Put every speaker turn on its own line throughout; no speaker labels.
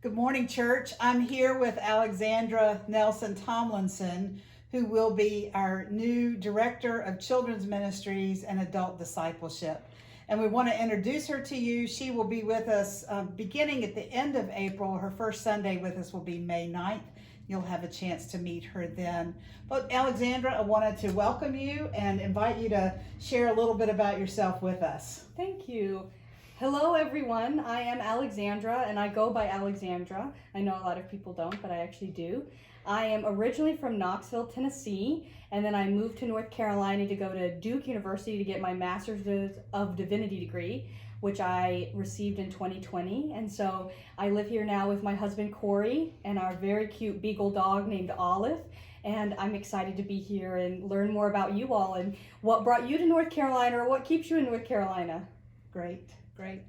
Good morning, church. I'm here with Alexandra Nelson Tomlinson, who will be our new Director of Children's Ministries and Adult Discipleship. And we want to introduce her to you. She will be with us beginning at the end of April. Her first Sunday with us will be May 9th. You'll have a chance to meet her then. But Alexandra, I wanted to welcome you and invite you to share a little bit about yourself with us.
Thank you. Hello everyone, I am Alexandra and I go by Alexandra. I know a lot of people don't, but I actually do. I am originally from Knoxville, Tennessee, and then I moved to North Carolina to go to Duke University to get my Master's of Divinity degree, which I received in 2020. And so I live here now with my husband Corey and our very cute beagle dog named Olive. And I'm excited to be here and learn more about you all and what brought you to North Carolina or what keeps you in North Carolina.
Great,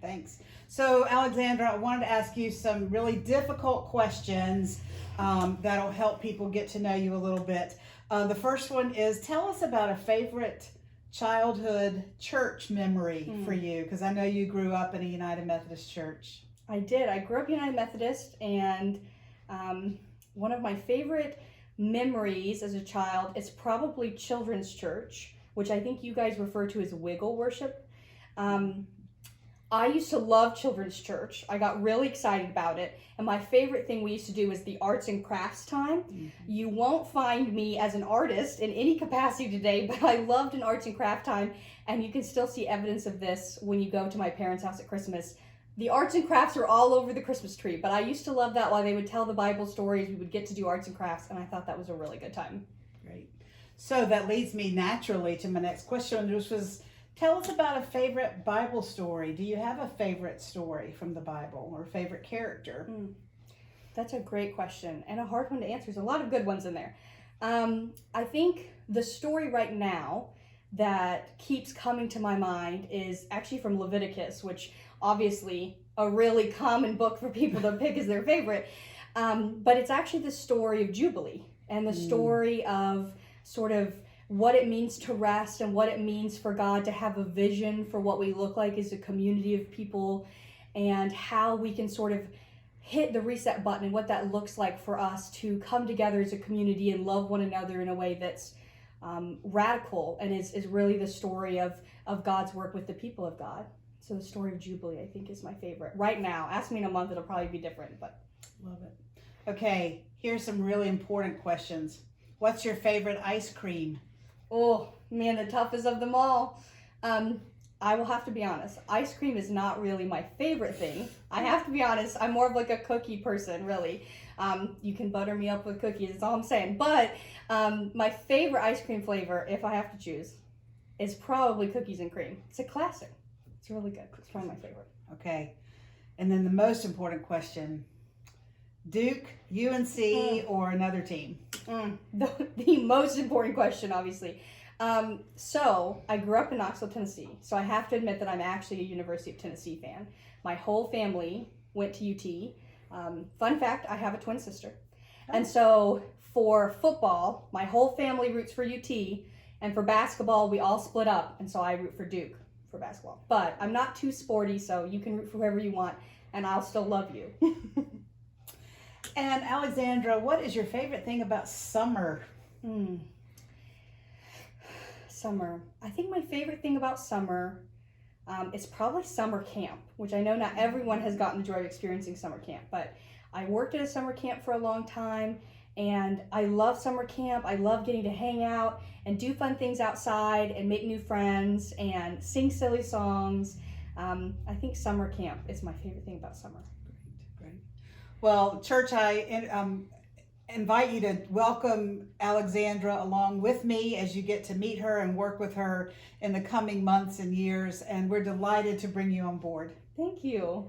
thanks. So Alexandra, I wanted to ask you some really difficult questions that'll help people get to know you a little bit. The first one is, tell us about a favorite childhood church memory for you, because I know you grew up in a United Methodist church.
I did. I grew up United Methodist, and one of my favorite memories as a child is probably children's church, which I think you guys refer to as wiggle worship. I used to love children's church. I got really excited about it. And my favorite thing we used to do was the arts and crafts time. Mm-hmm. You won't find me as an artist in any capacity today, but I loved an arts and craft time. And you can still see evidence of this when you go to my parents' house at Christmas. The arts and crafts are all over the Christmas tree, but I used to love that. While they would tell the Bible stories, we would get to do arts and crafts, and I thought that was a really good time.
Great. So that leads me naturally to my next question, which was, tell us about a favorite Bible story. Do you have a favorite story from the Bible or a favorite character?
That's a great question and a hard one to answer. There's a lot of good ones in there. I think the story right now that keeps coming to my mind is actually from Leviticus, which obviously a really common book for people to pick as their favorite. But it's actually the story of Jubilee and the story of sort of what it means to rest and what it means for God to have a vision for what we look like as a community of people, and how we can sort of hit the reset button and what that looks like for us to come together as a community and love one another in a way that's radical and is really the story of God's work with the people of God. So the story of Jubilee, I think, is my favorite. Right now, ask me in a month, it'll probably be different, but.
Love it. Okay, here's some really important questions. What's your favorite ice cream?
Oh, man, the toughest of them all. I will have to be honest. Ice cream is not really my favorite thing. I have to be honest. I'm more of like a cookie person, really. You can butter me up with cookies. That's all I'm saying. But my favorite ice cream flavor, if I have to choose, is probably cookies and cream. It's a classic. It's really good. It's probably my favorite.
Okay. And then the most important question, Duke, UNC, or another team?
The most important question, obviously. So I grew up in Knoxville, Tennessee. So I have to admit that I'm actually a University of Tennessee fan. My whole family went to UT. Fun fact, I have a twin sister. And so for football, my whole family roots for UT. And for basketball, we all split up. And so I root for Duke for basketball. But I'm not too sporty, so you can root for whoever you want. And I'll still love you.
And Alexandra, what is your favorite thing about summer?
Summer. I think my favorite thing about summer is probably summer camp, which I know not everyone has gotten the joy of experiencing summer camp, but I worked at a summer camp for a long time, and I love summer camp. I love getting to hang out and do fun things outside and make new friends and sing silly songs. I think summer camp is my favorite thing about summer.
Great. Well, church, I invite you to welcome Alexandra along with me as you get to meet her and work with her in the coming months and years, and we're delighted to bring you on board.
Thank you.